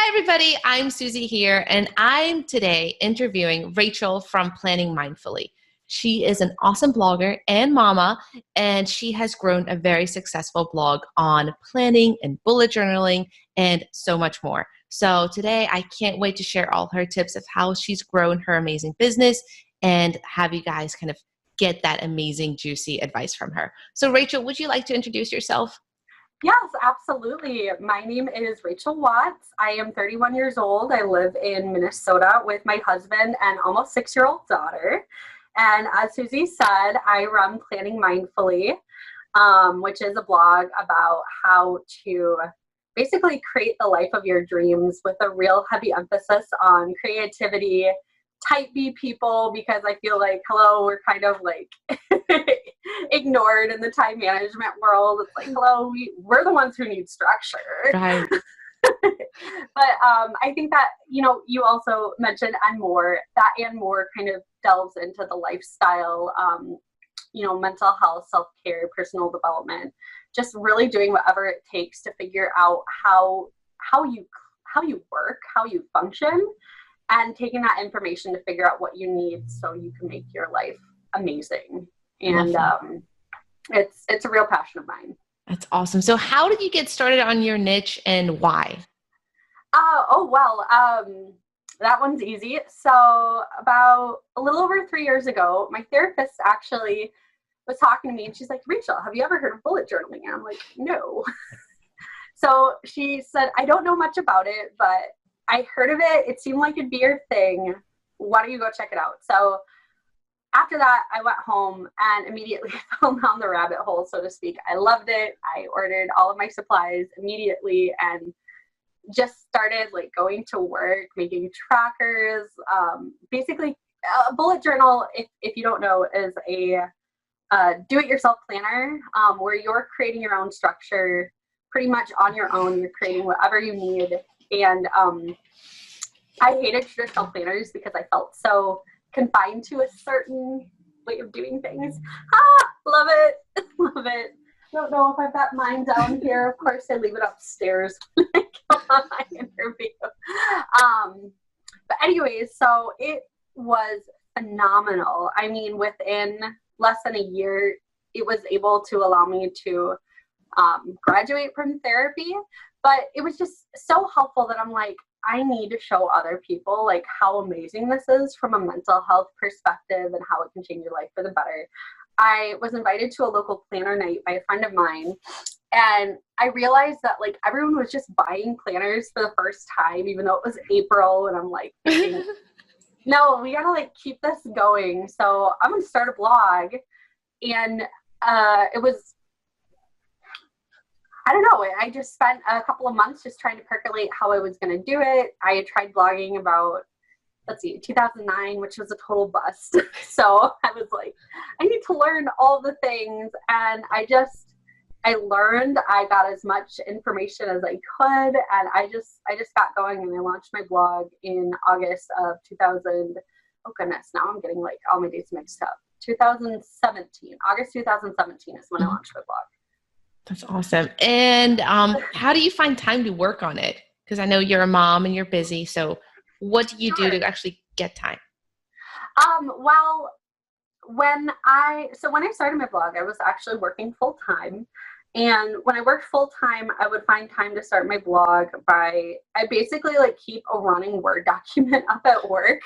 Hi, everybody. I'm Susie here, and I'm today interviewing Rachel from Planning Mindfully. She is an awesome blogger and mama, and she has grown a very successful blog on planning and bullet journaling and so much more. So today, I can't wait to share all her tips of how she's grown her amazing business and have you guys kind of get that amazing, juicy advice from her. So Rachel, would you like to introduce yourself? Yes, absolutely. My name is Rachel Watts. I am 31 years old. I live in Minnesota with my husband and almost 6-year-old daughter. And as Susie said, I run Planning Mindfully, which is a blog about how to basically create the life of your dreams with a real heavy emphasis on creativity, type B people, because I feel like, hello, we're kind of like ignored in the time management world. It's like, hello, we're the ones who need structure. Right. But I think that, you also mentioned and more kind of delves into the lifestyle, mental health, self-care, personal development, just really doing whatever it takes to figure out how you work, how you function, and taking that information to figure out what you need so you can make your life amazing. And it's a real passion of mine. That's awesome. So how did you get started on your niche and why? That one's easy. So about a little over 3 years ago, my therapist actually was talking to me and she's like, Rachel, have you ever heard of bullet journaling? And I'm like, no. So she said, I don't know much about it, but I heard of it. It seemed like it'd be your thing. Why don't you go check it out? So after that, I went home and immediately fell down the rabbit hole, so to speak. I loved it. I ordered all of my supplies immediately and just started like going to work, making trackers. Basically, a bullet journal, if you don't know, is a do-it-yourself planner where you're creating your own structure pretty much on your own. You're creating whatever you need. And I hated traditional planners because I felt so confined to a certain way of doing things. Love it. Love it. Don't know if I've got mine down here. Of course, I leave it upstairs when I go on my interview. But anyways, so it was phenomenal. I mean, within less than a year, it was able to allow me to graduate from therapy. But it was just so helpful that I'm like, I need to show other people like how amazing this is from a mental health perspective and how it can change your life for the better. I was invited to a local planner night by a friend of mine, and I realized that like everyone was just buying planners for the first time, even though it was April, and I'm like thinking, no, we gotta like keep this going. So I'm gonna start a blog. And it was, I don't know, I just spent a couple of months just trying to percolate how I was going to do it. I had tried blogging about, 2009, which was a total bust. So I was like, I need to learn all the things. And I learned, I got as much information as I could. And I just got going and I launched my blog in August of 2000. Oh goodness, now I'm getting like all my dates mixed up. 2017, August 2017 is when I launched my blog. That's awesome. And how do you find time to work on it? Because I know you're a mom and you're busy. So what do you do to actually get time? Well, when I started my blog, I was actually working full time. And when I worked full time, I would find time to start my blog I basically like keep a running Word document up at work.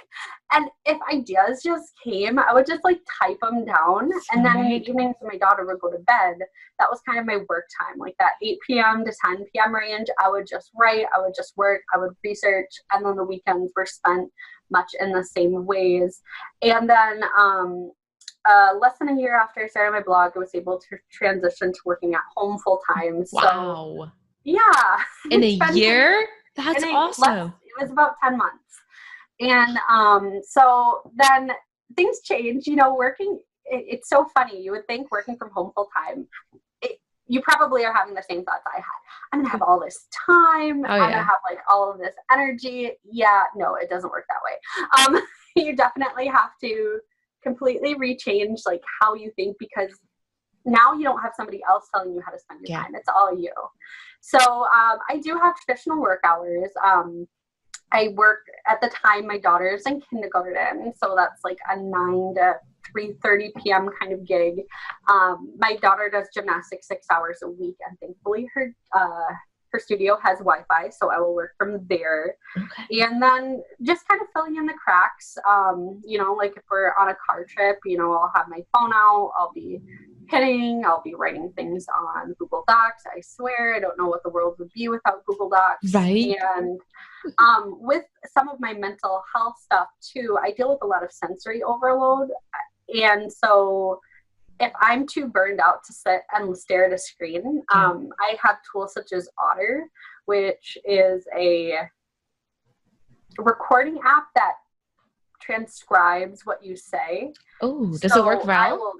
And if ideas just came, I would just like type them down. And then in the evenings when my daughter would go to bed, that was kind of my work time. Like that 8 p.m. to 10 p.m. range, I would just write, I would just work, I would research. And then the weekends were spent much in the same ways. And then, less than a year after I started my blog, I was able to transition to working at home full time. Wow. So, yeah. In a year? That's awesome. It was about 10 months. And so then things change, working. It's so funny. You would think working from home full time, you probably are having the same thoughts I had. I'm going to have all this time. I'm going to have like all of this energy. Yeah, no, it doesn't work that way. You definitely have to completely rechange like how you think, because now you don't have somebody else telling you how to spend your Yeah. time. It's all you. So I do have traditional work hours. I work at the time my daughter's in kindergarten, so that's like a 9 to 3:30 p.m. kind of gig. My daughter does gymnastics 6 hours a week, and thankfully her studio has Wi-Fi, so I will work from there. Okay. And then just kind of filling in the cracks. Like if we're on a car trip, I'll have my phone out, I'll be pinning, I'll be writing things on Google Docs. I swear I don't know what the world would be without Google Docs. Right. And with some of my mental health stuff too, I deal with a lot of sensory overload. And so if I'm too burned out to sit and stare at a screen, I have tools such as Otter, which is a recording app that transcribes what you say. Oh, does it work well?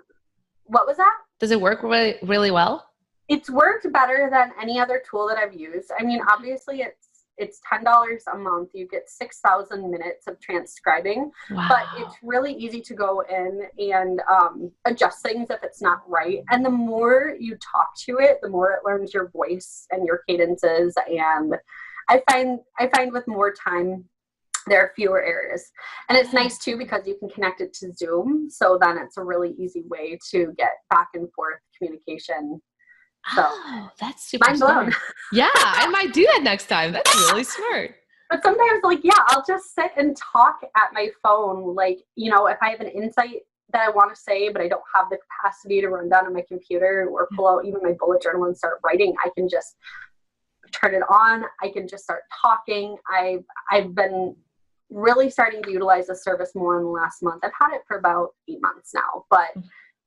What was that? Does it work really, really well? It's worked better than any other tool that I've used. I mean, obviously it's $10 a month. You get 6,000 minutes of transcribing, Wow. but it's really easy to go in and adjust things if it's not right. And the more you talk to it, the more it learns your voice and your cadences. And I find with more time, there are fewer errors. And it's nice too because you can connect it to Zoom. So then it's a really easy way to get back and forth communication. So, that's super smart. Yeah, I might do that next time. That's really smart. But sometimes, I'll just sit and talk at my phone. If I have an insight that I want to say, but I don't have the capacity to run down on my computer or pull out even my bullet journal and start writing, I can just turn it on. I can just start talking. I've been really starting to utilize the service more in the last month. I've had it for about 8 months now, but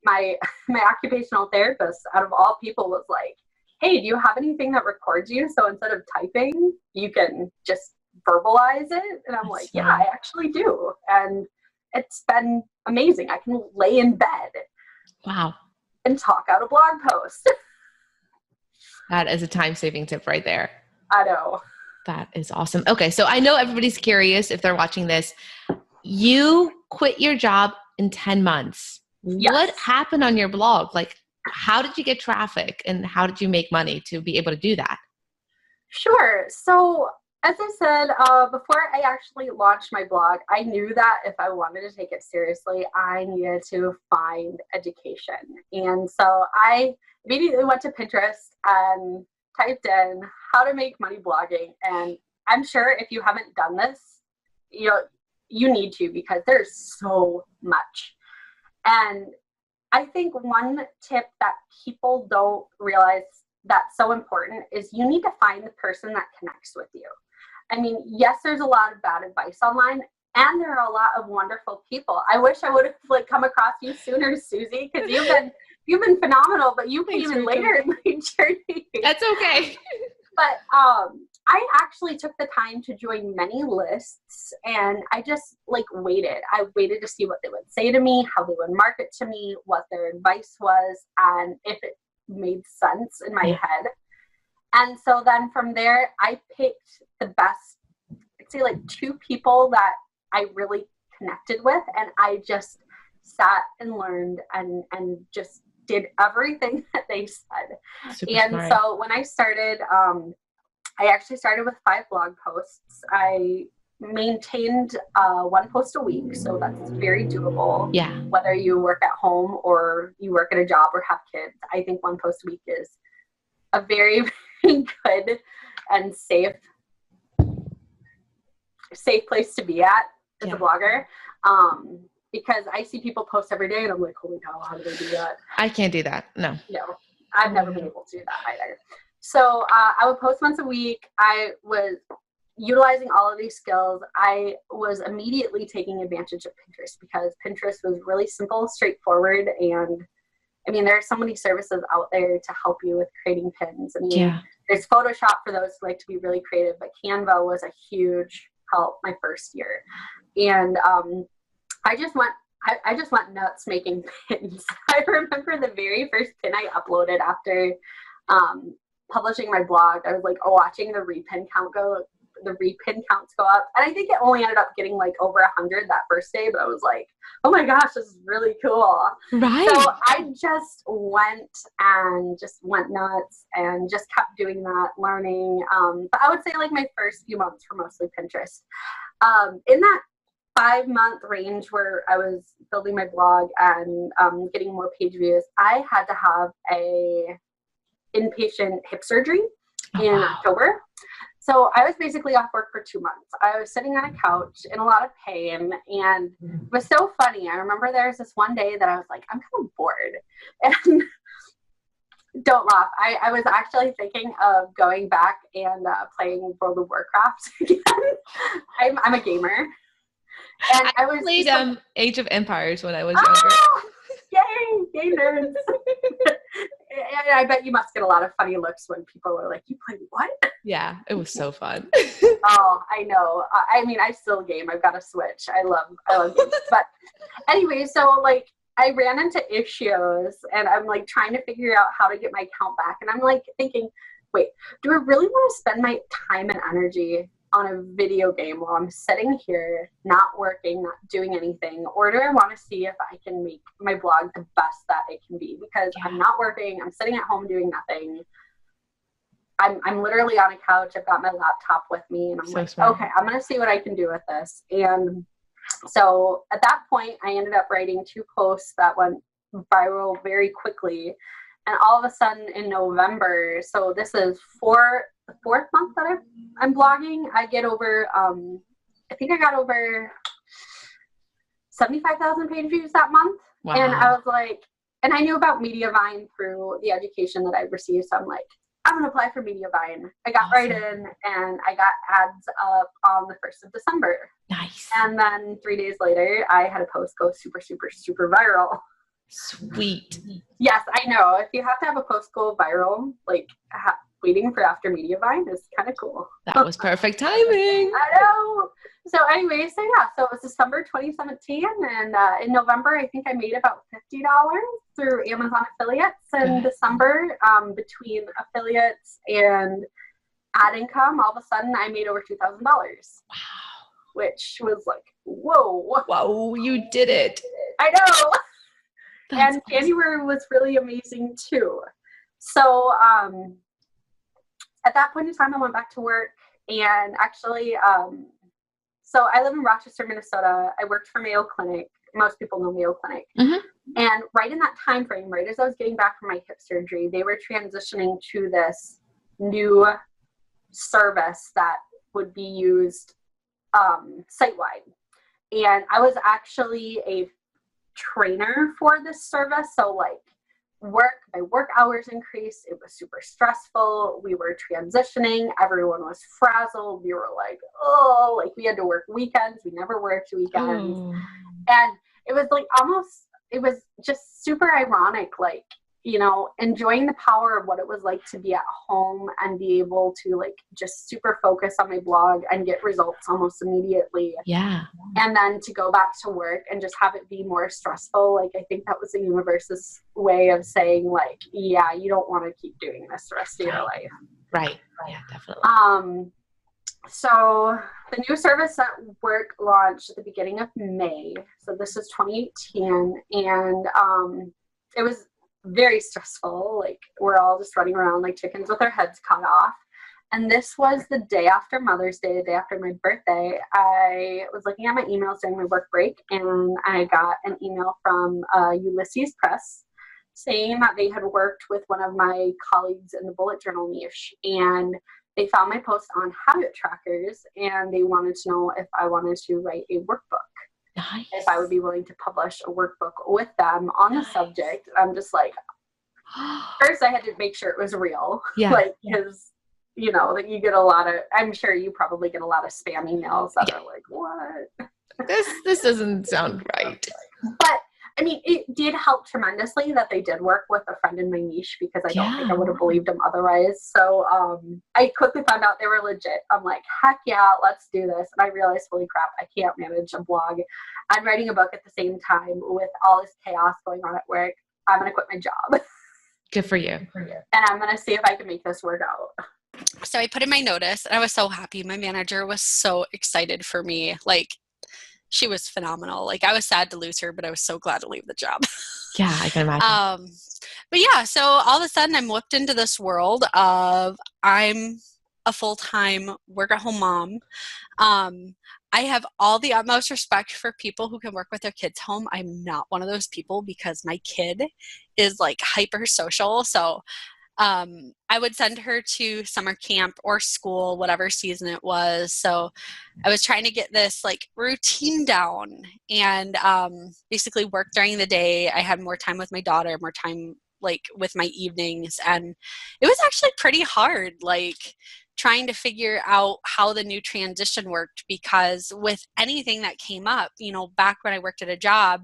my occupational therapist, out of all people, was like, hey, do you have anything that records you? So instead of typing, you can just verbalize it. And I'm like, yeah, I actually do. And it's been amazing. I can lay in bed. Wow. And talk out a blog post. That is a time-saving tip right there. I know. That is awesome. Okay, so I know everybody's curious if they're watching this. You quit your job in 10 months. Yes. What happened on your blog? How did you get traffic and how did you make money to be able to do that? Sure. So as I said, before I actually launched my blog, I knew that if I wanted to take it seriously, I needed to find education. And so I immediately went to Pinterest and typed in how to make money blogging. And I'm sure if you haven't done this, you need to, because there's so much. And I think one tip that people don't realize that's so important is you need to find the person that connects with you. I mean, yes, there's a lot of bad advice online, and there are a lot of wonderful people. I wish I would have come across you sooner, Susie, because you've been phenomenal, but you came in later in my journey. That's okay. But I actually took the time to join many lists, and I just waited. I waited to see what they would say to me, how they would market to me, what their advice was, and if it made sense in my head. And so then from there, I picked the best, I'd say 2 people that I really connected with, and I just sat and learned and just did everything that they said. Super and smart. So when I started, I actually started with 5 blog posts. I maintained 1 post a week, so that's very doable. Yeah. Whether you work at home or you work at a job or have kids, I think 1 post a week is a very, very good and safe place to be at as a blogger. Because I see people post every day and I'm like, holy cow, how do they do that? I can't do that. No, I've never been able to do that either. So I would post once a week. I was utilizing all of these skills. I was immediately taking advantage of Pinterest because Pinterest was really simple, straightforward. And I mean, there are so many services out there to help you with creating pins. I mean, there's Photoshop for those who like to be really creative, but Canva was a huge help my first year. And I just went nuts making pins. I remember the very first pin I uploaded after publishing my blog. I was watching the repin count go the repin counts go up. And I think it only ended up getting like over 100 that first day, but I was like, oh my gosh, this is really cool. Right. So I just went nuts and just kept doing that, learning. But I would say like my first few months were mostly Pinterest. In that 5-month range where I was building my blog and getting more page views, I had to have a inpatient hip surgery in October. So I was basically off work for 2 months. I was sitting on a couch in a lot of pain, and it was so funny. I remember there was this one day that I was like, I'm kind of bored. And don't laugh. I was actually thinking of going back and playing World of Warcraft again. I'm a gamer. And I played Age of Empires when I was younger. Yay nerds. And I bet you must get a lot of funny looks when people are like, you play what? Yeah, it was so fun. Oh, I know. I mean, I still game. I've got a Switch. I love games. But anyway, so like I ran into issues and I'm like trying to figure out how to get my account back. And I'm like thinking, wait, do I really want to spend my time and energy on a video game while I'm sitting here, not working, not doing anything? Or do I want to see if I can make my blog the best that it can be? Because I'm not working, I'm sitting at home doing nothing. I'm literally on a couch, I've got my laptop with me, and I'm okay, I'm going to see what I can do with this. And so at that point, I ended up writing 2 posts that went viral very quickly. And all of a sudden in November, so this is the 4th month that I'm blogging, I get over, I think I got over 75,000 page views that month. Wow. And I was like, and I knew about Mediavine through the education that I received. So I'm like, I'm going to apply for Mediavine. I got right in and I got ads up on the 1st of December. Nice. And then 3 days later, I had a post go super, super, super viral. Sweet. Yes, I know. If you have to have a post go viral, like waiting for after Mediavine is kind of cool. That was perfect timing. I know. So anyway, so yeah, so it was December 2017, and in November, I think I made about $50 through Amazon affiliates. In December, between affiliates and ad income, all of a sudden, I made over $2,000. Wow. Which was like, whoa. Whoa, you did it. I know. That's and January was really amazing too. So at that point in time, I went back to work, and actually, so I live in Rochester, Minnesota. I worked for Mayo Clinic. Most people know Mayo Clinic. Mm-hmm. And right in that time frame, right as I was getting back from my hip surgery, they were transitioning to this new service that would be used site-wide. And I was actually a trainer for this service. So like my work hours increased. It was super stressful. We were transitioning. Everyone was frazzled. We were like, oh, like we had to work weekends. We never worked weekends. Oh. And it was like it was just super ironic, like, you know, enjoying the power of what it was like to be at home and be able to like just super focus on my blog and get results almost immediately. Yeah. And then to go back to work and just have it be more stressful. Like, I think that was the universe's way of saying like, yeah, you don't want to keep doing this the rest of your life. Right. Yeah, definitely. So the new service at work launched at the beginning of May. So this is 2018. And it was very stressful. Like, we're all just running around like chickens with our heads cut off. And this was the day after Mother's Day, the day after my birthday. I was looking at my emails during my work break, and I got an email from Ulysses Press saying that they had worked with one of my colleagues in the bullet journal niche, and they found my post on habit trackers, and they wanted to know if I wanted to write a workbook. Nice. If I would be willing to publish a workbook with them on the subject. I'm just like, first I had to make sure it was real. Yeah. Like, because, you know, that you get a lot of, I'm sure you probably get a lot of spam emails that are like, what? This doesn't sound right. But I mean, it did help tremendously that they did work with a friend in my niche, because I don't think I would have believed them otherwise. So I quickly found out they were legit. I'm like, heck yeah, let's do this. And I realized, holy crap, I can't manage a blog. I'm writing a book at the same time with all this chaos going on at work. I'm going to quit my job. Good for you. And I'm going to see if I can make this work out. So I put in my notice and I was so happy. My manager was so excited for me. Like, she was phenomenal. Like, I was sad to lose her, but I was so glad to leave the job. Yeah, I can imagine. But yeah, so all of a sudden I'm whipped into this world of I'm a full-time work-at-home mom. Um, I have all the utmost respect for people who can work with their kids home. I'm not one of those people because my kid is like hyper social. So I would send her to summer camp or school, whatever season it was. So I was trying to get this like routine down and basically work during the day. I had more time with my daughter, more time like with my evenings. And it was actually pretty hard, like trying to figure out how the new transition worked, because with anything that came up, you know, back when I worked at a job,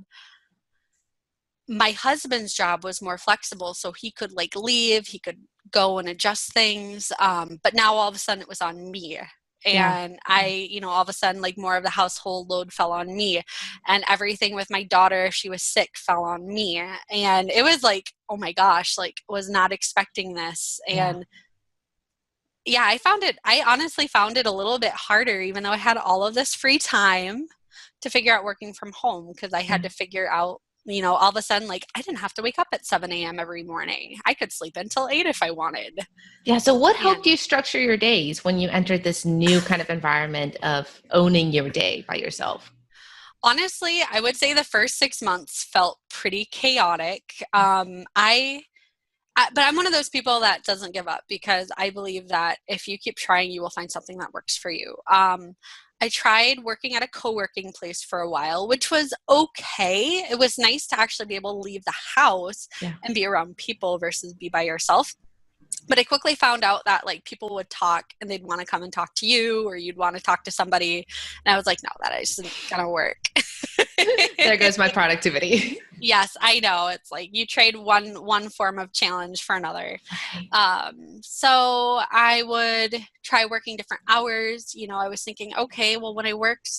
my husband's job was more flexible, so he could like leave, he could go and adjust things. But now all of a sudden it was on me. And I, you know, all of a sudden, like more of the household load fell on me, and everything with my daughter, if she was sick, fell on me. And it was like, oh my gosh, like was not expecting this. And yeah, I honestly found it a little bit harder, even though I had all of this free time to figure out working from home, because I had to figure out, you know, all of a sudden, like I didn't have to wake up at 7 a.m. every morning. I could sleep until 8 if I wanted. Yeah. So what helped you structure your days when you entered this new kind of environment of owning your day by yourself? Honestly, I would say the first 6 months felt pretty chaotic. But I'm one of those people that doesn't give up, because I believe that if you keep trying, you will find something that works for you. I tried working at a co-working place for a while, which was okay. It was nice to actually be able to leave the house and be around people versus be by yourself. But I quickly found out that like people would talk and they'd want to come and talk to you, or you'd want to talk to somebody. And I was like, no, that isn't going to work. There goes my productivity. Yes, I know. It's like you trade one form of challenge for another. So I would try working different hours. You know, I was thinking, okay, well, when I worked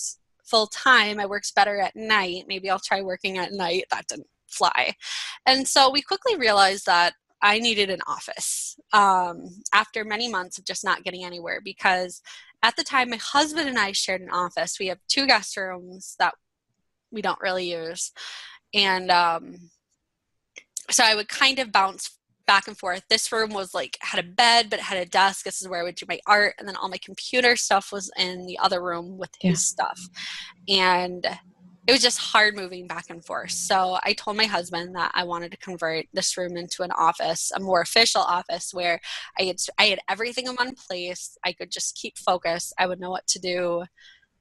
full time, I works better at night. Maybe I'll try working at night. That didn't fly. And so we quickly realized that I needed an office after many months of just not getting anywhere, because at the time my husband and I shared an office. We have 2 guest rooms that we don't really use. And so I would kind of bounce back and forth. This room was like, had a bed, but it had a desk. This is where I would do my art. And then all my computer stuff was in the other room with his stuff. And it was just hard moving back and forth. So I told my husband that I wanted to convert this room into an office, a more official office where I had everything in one place. I could just keep focused. I would know what to do.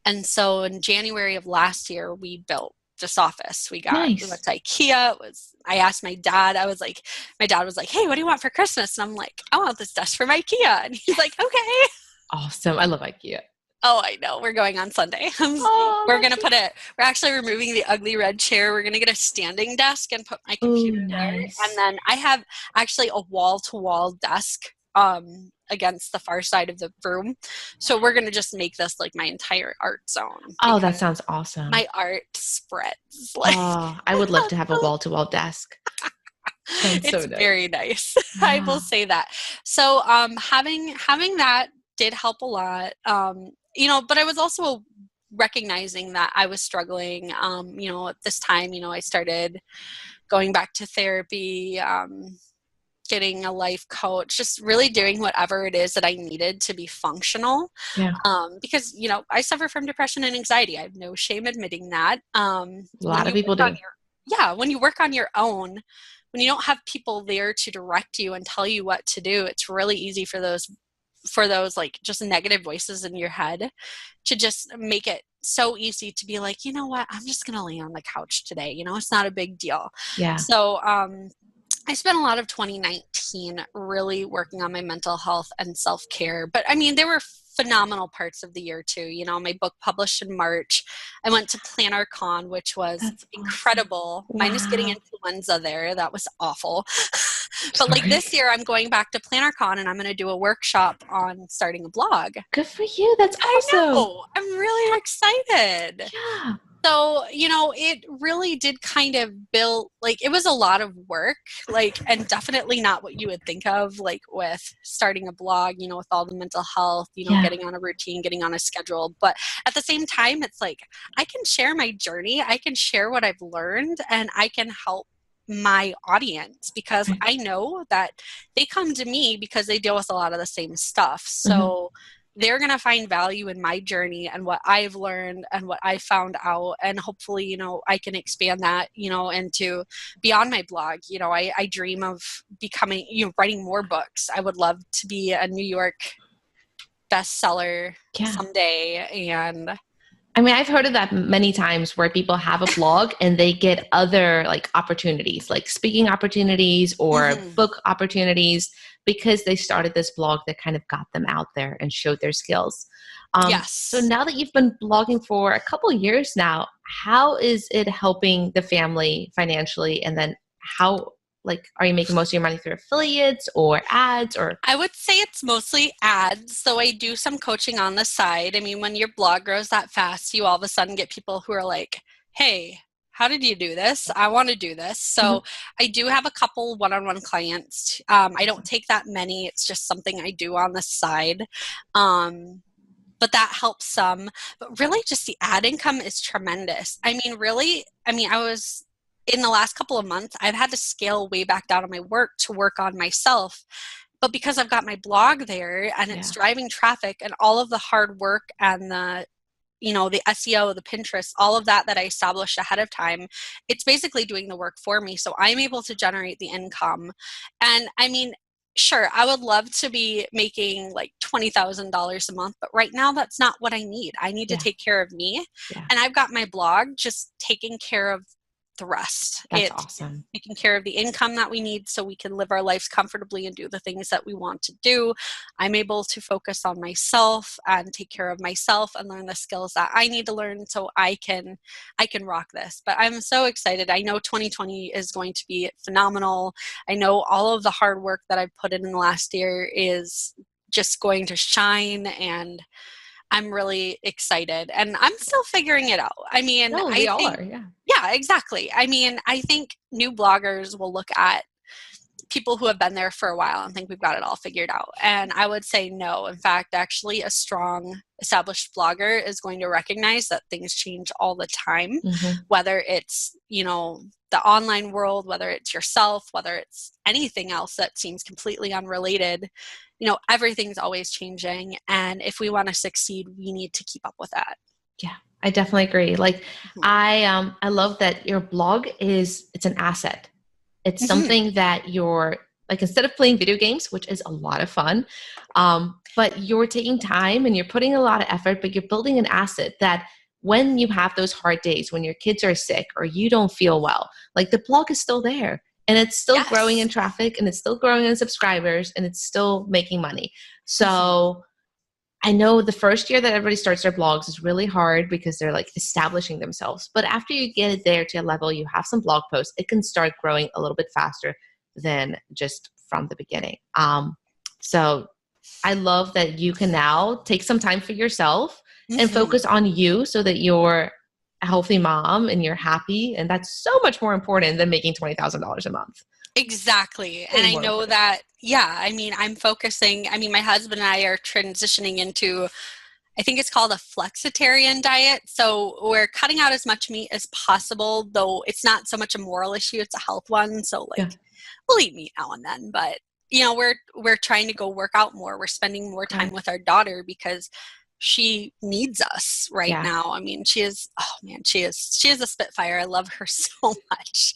And so in January of last year, we built this office. We went to IKEA. I asked my dad, my dad was like, hey, what do you want for Christmas? And I'm like, I want this desk from IKEA. And he's like, okay. Awesome. I love IKEA. Oh, I know. We're going on Sunday. We're going to we're actually removing the ugly red chair. We're going to get a standing desk and put my computer there. And then I have actually a wall-to-wall desk against the far side of the room. So we're going to just make this like my entire art zone. Oh, that sounds awesome. My art spreads. I would love to have a wall-to-wall desk. It's very nice. I will say that. So having that did help a lot. But I was also recognizing that I was struggling. At this time, I started going back to therapy, getting a life coach, just really doing whatever it is that I needed to be functional. Because, I suffer from depression and anxiety. I have no shame admitting that. A lot of people do. When you work on your own, when you don't have people there to direct you and tell you what to do, it's really easy for those like just negative voices in your head to just make it so easy to be like, you know what, I'm just going to lay on the couch today. It's not a big deal. So, I spent a lot of 2019 really working on my mental health and self-care. But I mean, there were phenomenal parts of the year too. My book published in March. I went to PlannerCon, which was incredible. Wow. Minus getting influenza there. That was awful. But like this year, I'm going back to PlannerCon and I'm going to do a workshop on starting a blog. Good for you. That's awesome. I know. I'm really excited. Yeah. So, it really did kind of build, like, it was a lot of work, like, and definitely not what you would think of, like, with starting a blog, with all the mental health, Yeah. getting on a routine, getting on a schedule. But at the same time, it's like, I can share my journey, I can share what I've learned, and I can help my audience because Right. I know that they come to me because they deal with a lot of the same stuff. Mhm. So, they're going to find value in my journey and what I've learned and what I found out. And hopefully, I can expand that, into beyond my blog. I dream of becoming, writing more books. I would love to be a New York bestseller Yeah. someday. And I mean, I've heard of that many times where people have a blog and they get other like opportunities, like speaking opportunities or Mhm. book opportunities because they started this blog that kind of got them out there and showed their skills. So Yes. now that you've been blogging for a couple of years now, how is it helping the family financially? And then how, like, are you making most of your money through affiliates or ads or? I would say it's mostly ads. So I do some coaching on the side. I mean, when your blog grows that fast, you all of a sudden get people who are like, hey, how did you do this? I want to do this. Mhm. So I do have a couple one-on-one clients. I don't take that many. It's just something I do on the side. But that helps some. But really, just the ad income is tremendous. I was in the last couple of months, I've had to scale way back down on my work to work on myself, but because I've got my blog there and it's Yeah. driving traffic and all of the hard work and the SEO, the Pinterest, all of that I established ahead of time, it's basically doing the work for me. So I'm able to generate the income. And I mean, sure, I would love to be making like $20,000 a month, but right now that's not what I need. I need to Yeah. take care of me. Yeah. And I've got my blog just taking care of the rest. That's It's awesome. taking care of the income that we need so we can live our lives comfortably and do the things that we want to do. I'm able to focus on myself and take care of myself and learn the skills that I need to learn so I can rock this. But I'm so excited. I know 2020 is going to be phenomenal. I know all of the hard work that I've put in the last year is just going to shine, and I'm really excited, and I'm still figuring it out. I mean, No, we I all think, are. Yeah. yeah, exactly. I mean, I think new bloggers will look at people who have been there for a while and think we've got it all figured out. And I would say no. In fact, actually, a strong established blogger is going to recognize that things change all the time, Hmm. whether it's, the online world, whether it's yourself, whether it's anything else that seems completely unrelated. Everything's always changing. And if we want to succeed, we need to keep up with that. Yeah, I definitely agree. Like Mhm. I love that your blog it's an asset. It's Mhm. something that you're like instead of playing video games, which is a lot of fun, but you're taking time and you're putting a lot of effort, but you're building an asset that when you have those hard days, when your kids are sick or you don't feel well, like the blog is still there and it's still growing in Yes. traffic and it's still growing in subscribers and it's still making money. Mhm. So I know the first year that everybody starts their blogs is really hard because they're like establishing themselves. But after you get it there to a level, you have some blog posts, it can start growing a little bit faster than just from the beginning. So I love that you can now take some time for yourself and Mhm. focus on you so that you're a healthy mom and you're happy. And that's so much more important than making $20,000 a month. Exactly. And Way I more know important. that, yeah, my husband and I are transitioning into, I think it's called a flexitarian diet. So we're cutting out as much meat as possible, though it's not so much a moral issue, it's a health one. So Yeah. like we'll eat meat now and then, but we're trying to go work out more. We're spending more time Correct. with our daughter because she needs us right Yeah. now. I mean, she is a spitfire. I love her so much.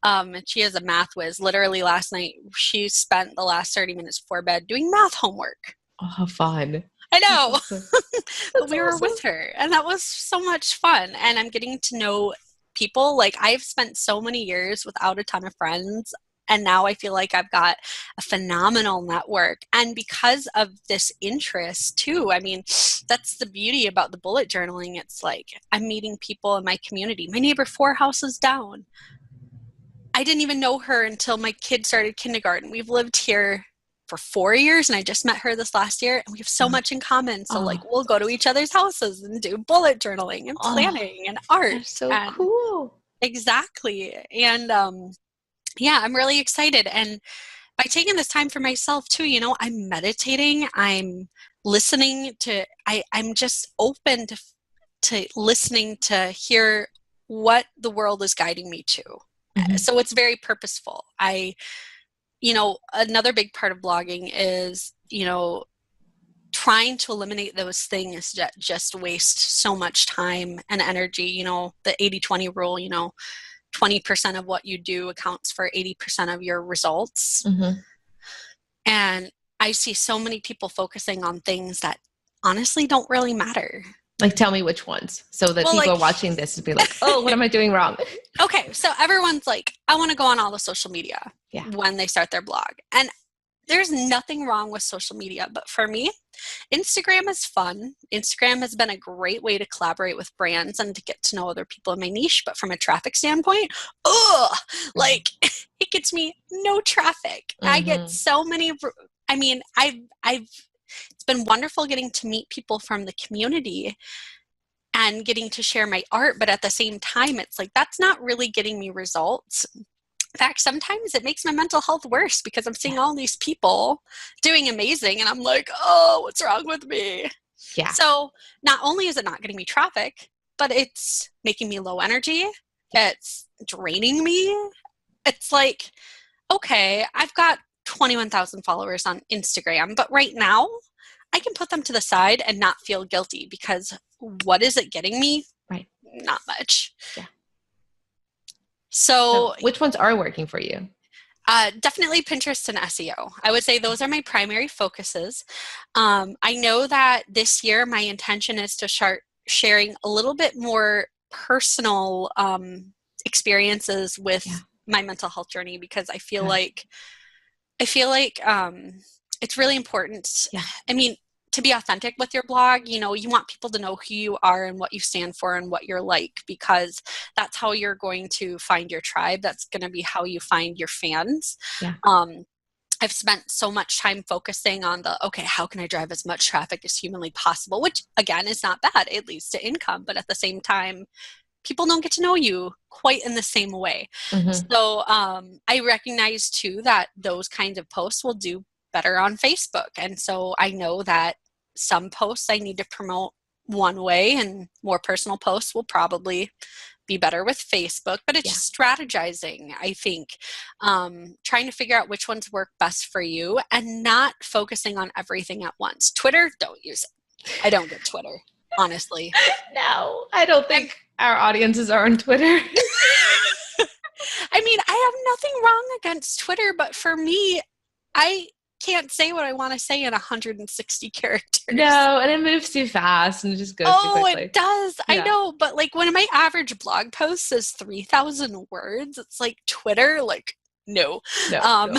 And she is a math whiz. Literally last night, she spent the last 30 minutes before bed doing math homework. Oh, how fun. I That's know, awesome. but That's we were awesome. with her, and that was so much fun. And I'm getting to know people. Like, I've spent so many years without a ton of friends, and now I feel like I've got a phenomenal network. And because of this interest, too, I mean, that's the beauty about the bullet journaling. It's like I'm meeting people in my community. My neighbor 4 houses down, I didn't even know her until my kid started kindergarten. We've lived here for 4 years, and I just met her this last year, and we have so much in common. So like we'll go to each other's houses and do bullet journaling and planning and art. That's so cool. Exactly. And yeah, I'm really excited. And by taking this time for myself too, you know, I'm meditating, I'm listening to, I'm just open to listening to hear what the world is guiding me to. So it's very purposeful. You know, another big part of blogging is, you know, trying to eliminate those things that just waste so much time and energy. You know, the 80-20 rule, you know, 20% of what you do accounts for 80% of your results. And I see so many people focusing on things that honestly don't really matter. Like, tell me which ones, so that people are watching this and be like, oh, what am I doing wrong? Okay, so everyone's like, I want to go on all the social media when they start their blog. And there's nothing wrong with social media. But for me, Instagram is fun. Instagram has been a great way to collaborate with brands and to get to know other people in my niche. But from a traffic standpoint, like it gets me no traffic. I get so many, I mean, it's been wonderful getting to meet people from the community and getting to share my art, but at the same time, it's like, that's not really getting me results. In fact, sometimes it makes my mental health worse because I'm seeing all these people doing amazing and I'm like, oh, what's wrong with me? Yeah. So not only is it not getting me traffic, but it's making me low energy. It's draining me. It's like, okay, I've got 21,000 followers on Instagram, but right now I can put them to the side and not feel guilty because what is it getting me? Right. Not much. Yeah. So which ones are working for you? Definitely Pinterest and SEO. I would say those are my primary focuses. I know that this year my intention is to start sharing a little bit more personal experiences with my mental health journey because I feel like it's really important. Yeah. I mean, to be authentic with your blog, you know, you want people to know who you are and what you stand for and what you're like, because that's how you're going to find your tribe. That's going to be how you find your fans. Yeah. I've spent so much time focusing on how can I drive as much traffic as humanly possible, which again is not bad. It leads to income, but at the same time, people don't get to know you quite in the same way. So I recognize too that those kinds of posts will do better on Facebook. And so I know that some posts I need to promote one way and more personal posts will probably be better with Facebook, but it's just strategizing, I think, trying to figure out which ones work best for you and not focusing on everything at once. Twitter, don't use it. I don't get Twitter, honestly. No, I don't think our audiences are on Twitter. I mean, I have nothing wrong against Twitter, but for me, I can't say what I want to say in 160 characters. No, and it moves too fast and it just goes too quickly. It does. Yeah. I know, but like when my average blog post is 3,000 words, it's like Twitter, like no. No.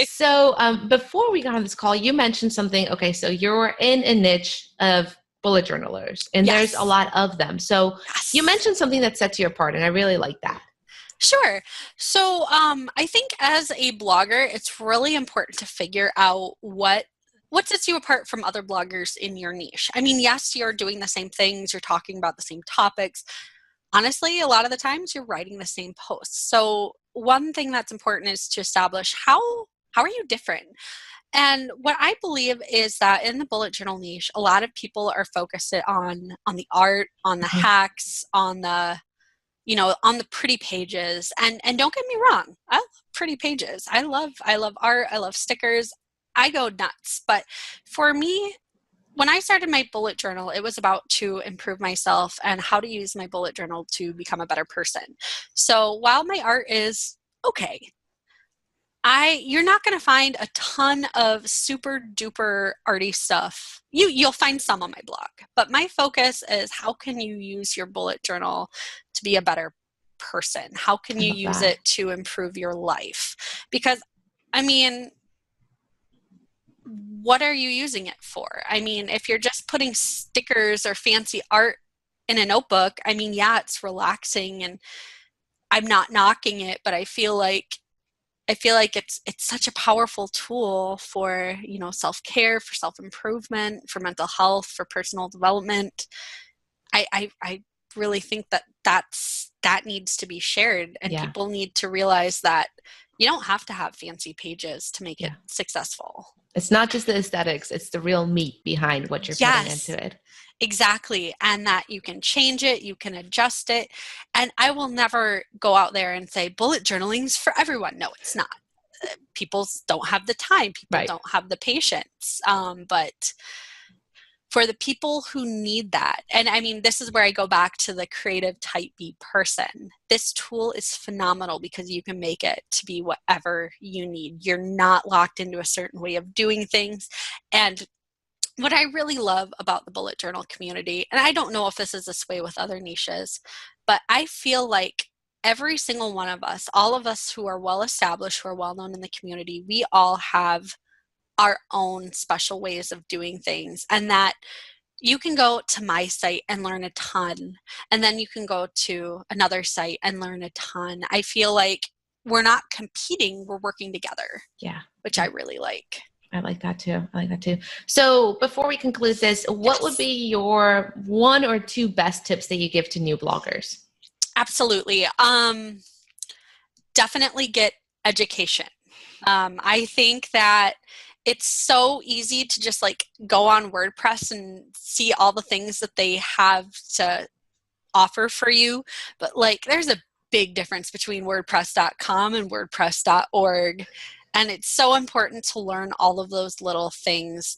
So before we got on this call, you mentioned something. Okay, so you're in a niche of bullet journalers, and there's a lot of them. So you mentioned something that sets you apart, and I really like that. Sure. So I think as a blogger, it's really important to figure out what sets you apart from other bloggers in your niche. I mean, yes, you're doing the same things, you're talking about the same topics. Honestly, a lot of the times you're writing the same posts. So one thing that's important is to establish how are you different? And what I believe is that in the bullet journal niche, a lot of people are focused on the art, on the hacks, on the pretty pages. And don't get me wrong, I love pretty pages. I love art. I love stickers. I go nuts. But for me, when I started my bullet journal, it was about to improve myself and how to use my bullet journal to become a better person. So while my art is okay, you're not going to find a ton of super duper arty stuff. You'll find some on my blog, but my focus is how can you use your bullet journal to be a better person? How can you use it to improve your life? Because, I mean, what are you using it for? I mean, if you're just putting stickers or fancy art in a notebook, I mean, yeah, it's relaxing and I'm not knocking it, but I feel like I feel like it's such a powerful tool for, self-care, for self-improvement, for mental health, for personal development. I really think that needs to be shared, and Yeah. people need to realize that you don't have to have fancy pages to make it successful. It's not just the aesthetics, it's the real meat behind what you're putting into it. Exactly. And that you can change it, you can adjust it. And I will never go out there and say bullet journaling's for everyone. No, it's not. People don't have the time. People don't have the patience. But for the people who need that, and I mean, this is where I go back to the creative type B person. This tool is phenomenal because you can make it to be whatever you need. You're not locked into a certain way of doing things. And what I really love about the bullet journal community, and I don't know if this is this way with other niches, but I feel like every single one of us, all of us who are well established, who are well known in the community, we all have our own special ways of doing things, and that you can go to my site and learn a ton, and then you can go to another site and learn a ton. I feel like we're not competing, we're working together. Yeah. Which I really like. I like that too. So before we conclude this, what would be your 1 or 2 best tips that you give to new bloggers? Absolutely. Definitely get education. I think that it's so easy to just like go on WordPress and see all the things that they have to offer for you. But like, there's a big difference between WordPress.com and WordPress.org. And it's so important to learn all of those little things.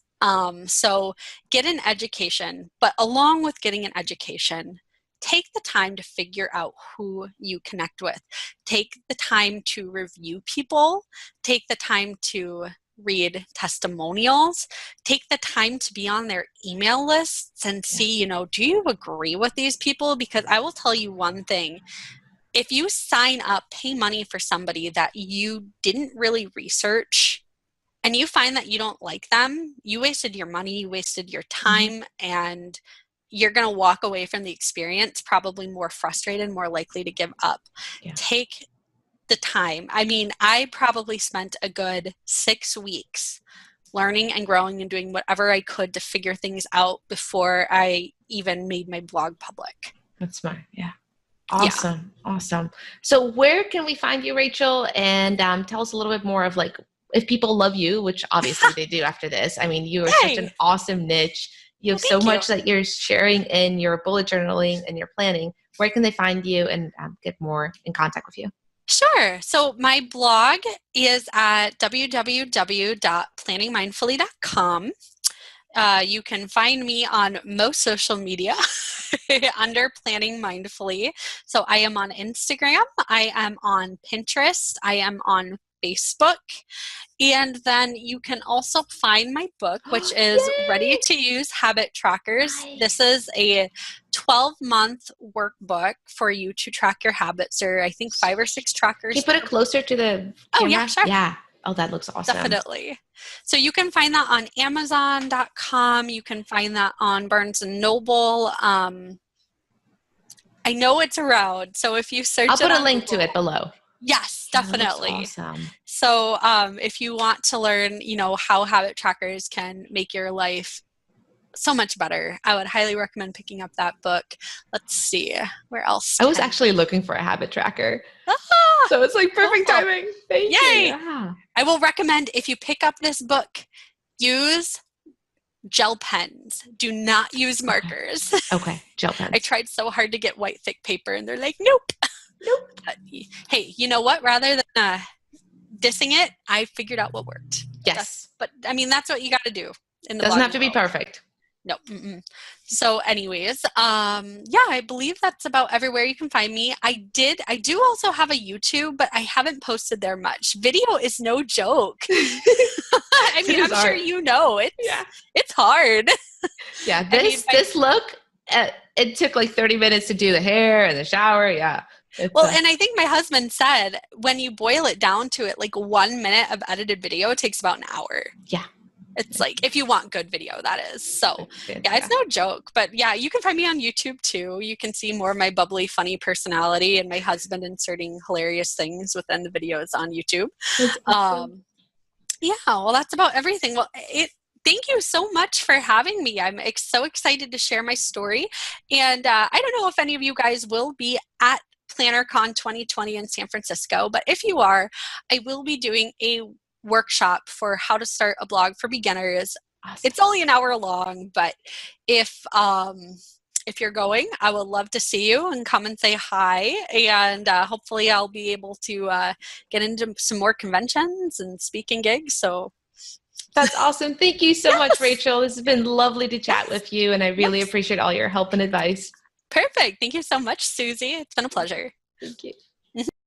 So get an education, but along with getting an education, take the time to figure out who you connect with. Take the time to review people. Take the time to read testimonials. Take the time to be on their email lists and see, do you agree with these people? Because I will tell you one thing. If you sign up, pay money for somebody that you didn't really research, and you find that you don't like them, you wasted your money, you wasted your time, and you're going to walk away from the experience probably more frustrated, more likely to give up. Yeah. Take the time. I mean, I probably spent a good 6 weeks learning and growing and doing whatever I could to figure things out before I even made my blog public. That's smart. Yeah. Awesome. So where can we find you, Rachel? And tell us a little bit more of like, if people love you, which obviously they do after this. I mean, you are such an awesome niche. You have so much that you're sharing in your bullet journaling and your planning. Where can they find you and get more in contact with you? Sure. So my blog is at www.planningmindfully.com. You can find me on most social media under Planning Mindfully. So I am on Instagram, I am on Pinterest, I am on Facebook, and then you can also find my book, which is Ready to Use Habit Trackers. Nice. This is a 12-month workbook for you to track your habits, or I think 5 or 6 trackers. Can you put it closer to the camera? Oh, yeah, sure. Yeah. Oh, that looks awesome. Definitely. So you can find that on Amazon.com. You can find that on Barnes & Noble. I know it's around. So if you search I'll put a link Google, to it below. Yes, definitely. Awesome. So if you want to learn, how habit trackers can make your life so much better, I would highly recommend picking up that book. Let's see, where else? I was actually looking for a habit tracker. So it's like perfect timing. Thank you. Yeah. I will recommend, if you pick up this book, use gel pens. Do not use markers. Okay, gel pens. I tried so hard to get white thick paper and they're like, nope. But, hey, you know what? Rather than dissing it, I figured out what worked. Yes. But I mean, that's what you got to do. Doesn't have to be perfect. No. So anyways, I believe that's about everywhere you can find me. I do also have a YouTube, but I haven't posted there much. Video is no joke. I mean, I'm sure it's hard. Yeah, this look, it took like 30 minutes to do the hair and the shower. Yeah. And I think my husband said when you boil it down to it, like 1 minute of edited video takes about an hour. Yeah. It's like, if you want good video, that is. So Fantastic. yeah, it's no joke. But yeah, you can find me on YouTube too. You can see more of my bubbly, funny personality and my husband inserting hilarious things within the videos on YouTube. That's awesome. Yeah, well, that's about everything. Well, thank you so much for having me. I'm so excited to share my story. And I don't know if any of you guys will be at PlannerCon 2020 in San Francisco, but if you are, I will be doing a workshop for how to start a blog for beginners. Awesome. It's only an hour long, but if you're going, I would love to see you and come and say hi. And hopefully I'll be able to get into some more conventions and speaking gigs. So that's awesome. Thank you so yes. much, Rachel. This has been lovely to chat with you, and I really appreciate all your help and advice. Perfect. Thank you so much, Susie. It's been a pleasure. Thank you.